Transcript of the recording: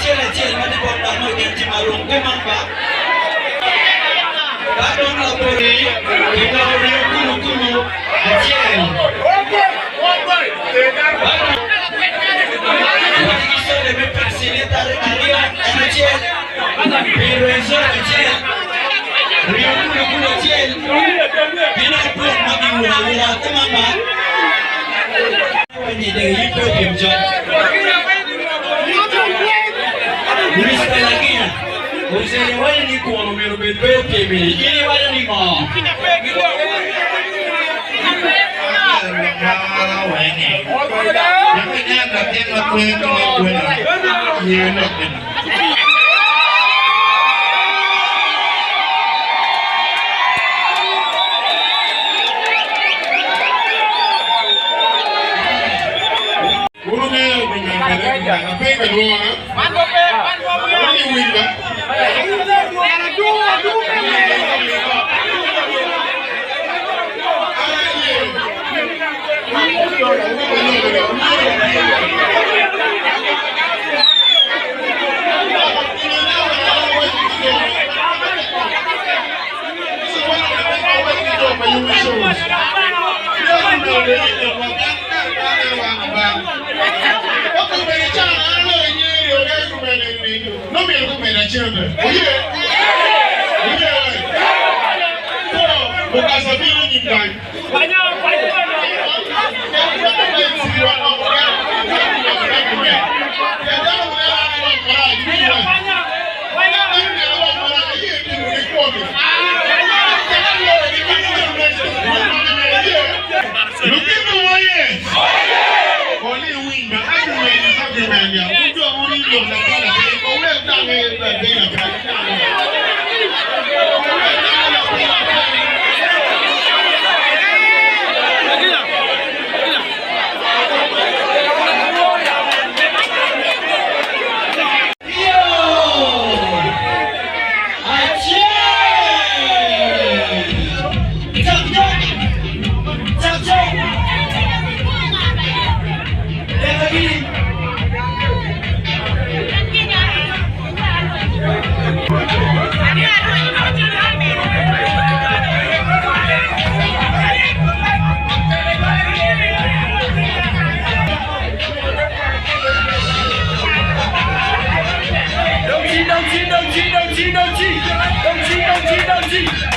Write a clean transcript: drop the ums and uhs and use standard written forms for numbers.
Acil mati kota mau ganti marung ke mangga. Kadang lapori kita beri kulu acil. Kita lebih fasiliter area acil. Birozo acil. Rio kulu acil. Bina pun mati mula ke mangga. Ini dengan itu kerja. Ini sekali lagi ya. Usai wajah ni kuano mero betul kemi. Ini wajah ni kau. Jangan datang aku itu. Ini nak. Apa yang kedua? Mantap pe, mantap pe. Ini win kan? No me lo comen a children. Oye. Porque sabía ni nada. Don't